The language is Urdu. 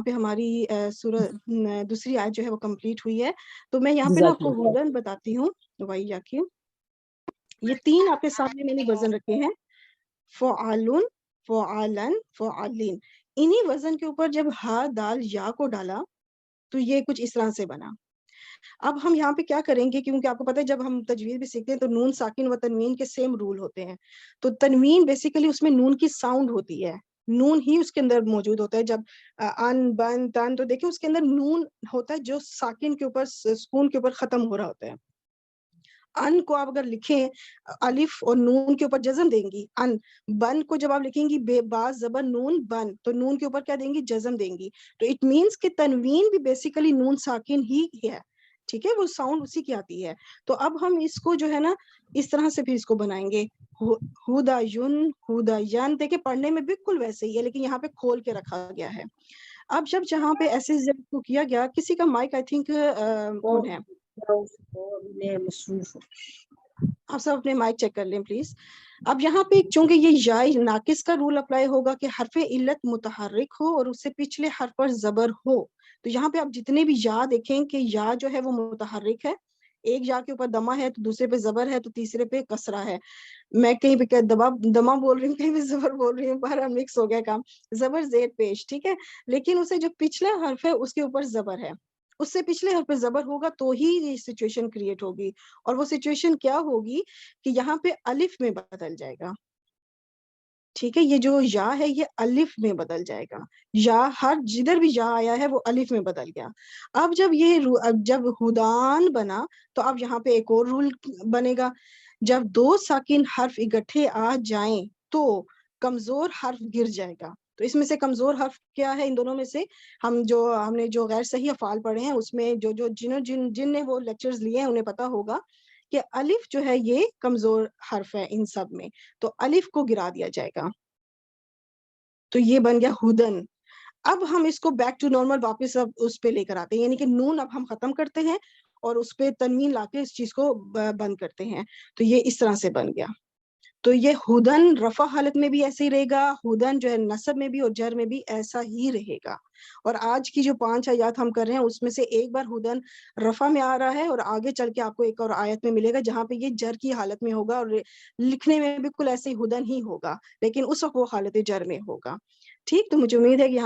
پہ ہماری دوسری آیت جو ہے وہ کمپلیٹ ہوئی ہے. تو میں یہاں پہ نا آپ کو جزاک وزن بتاتی ہوں. وہی جاکے یہ 3 آپ کے سامنے میں نے وزن رکھے ہیں، فعالن، فعالن، فعالین. انہی وزن کے اوپر جب ہا دال یا کو ڈالا تو یہ کچھ اس طرح سے بنا. اب ہم یہاں پہ کیا کریں گے، کیونکہ آپ کو پتہ ہے جب ہم تجوید بھی سیکھتے ہیں تو نون ساکن و تنوین کے سیم رول ہوتے ہیں. تو تنوین بیسیکلی اس میں نون کی ساؤنڈ ہوتی ہے، نون ہی اس کے اندر موجود ہوتا ہے. جب ان بن تن تو دیکھیں اس کے اندر نون ہوتا ہے جو ساکن کے اوپر سکون کے اوپر ختم ہو رہا ہوتا ہے. ان کو آپ اگر لکھیں الف اور نون کے اوپر جزم دیں گی ان. بن کو جب آپ لکھیں گی بے با زبر نون بن، تو نون کے اوپر کیا دیں گی، جزم دیں گی. تو اٹ مینس کہ تنوین بھی بیسیکلی نون ساکن ہی ہے. ٹھیک ہے، وہ ساؤنڈ اسی کی آتی ہے. تو اب ہم اس کو جو ہے نا اس طرح سے بھی اس کو بنائیں گے، ہدا یون، ہدا ین. دیکھیں پڑھنے میں بالکل ویسے ہی ہے لیکن یہاں پہ کھول کے رکھا گیا ہے. اب جب جہاں پہ ایسے کو کیا گیا، کسی کا مائک آئی تھنک آن ہے، آپ سب اپنے مائک چیک کر لیں پلیز. اب یہاں پہ چونکہ یہ یا ناقص کا رول اپلائی ہوگا کہ حرف علت متحرک ہو اور اس سے پچھلے حرف پر زبر ہو. تو یہاں پہ آپ جتنے بھی یا دیکھیں کہ یا جو ہے وہ متحرک ہے، ایک یا کے اوپر دمہ ہے تو دوسرے پہ زبر ہے تو تیسرے پہ کسرہ ہے. میں کہیں پہ دمہ بول رہی ہوں، کہیں پہ زبر بول رہی ہوں، بارہ مکس ہو گیا کام. زبر زیر پیش، ٹھیک ہے، لیکن اسے جو پچھلا حرف ہے اس کے اوپر زبر ہے، اس سے پچھلے حرف پہ زبر ہوگا تو ہی یہ سچویشن کریٹ ہوگی. اور وہ سچویشن کیا ہوگی کہ یہاں پہ الف میں بدل جائے گا. ٹھیک ہے، یہ جو یا ہے یہ الف میں بدل جائے گا. یا ہر جدھر بھی یا آیا ہے وہ الف میں بدل گیا. اب جب ہدان بنا تو اب یہاں پہ ایک اور رول بنے گا. جب 2 ساکن حرف اکٹھے آ جائیں تو کمزور حرف گر جائے گا. تو اس میں سے کمزور حرف کیا ہے، ان دونوں میں سے ہم نے جو غیر صحیح افعال پڑھے ہیں اس میں جن نے وہ لیکچرز لیے ہیں انہیں پتا ہوگا کہ الف جو ہے یہ کمزور حرف ہے ان سب میں. تو الف کو گرا دیا جائے گا. تو یہ بن گیا ہدن. اب ہم اس کو بیک ٹو نارمل واپس اب اس پہ لے کر آتے ہیں، یعنی کہ نون اب ہم ختم کرتے ہیں اور اس پہ تنوین لا کے اس چیز کو بند کرتے ہیں. تو یہ اس طرح سے بن گیا. تو یہ ہدن رفع حالت میں بھی ایسے ہی رہے گا، ہدن جو ہے نصب میں بھی اور جر میں بھی ایسا ہی رہے گا. اور آج کی جو 5 آیات ہم کر رہے ہیں اس میں سے ایک بار ہدن رفع میں آ رہا ہے اور آگے چل کے آپ کو ایک اور آیت میں ملے گا جہاں پہ یہ جر کی حالت میں ہوگا اور لکھنے میں بالکل ایسے ہی ہدن ہی ہوگا، لیکن اس وقت وہ حالت جر میں ہوگا. ٹھیک، تو مجھے امید ہے کہ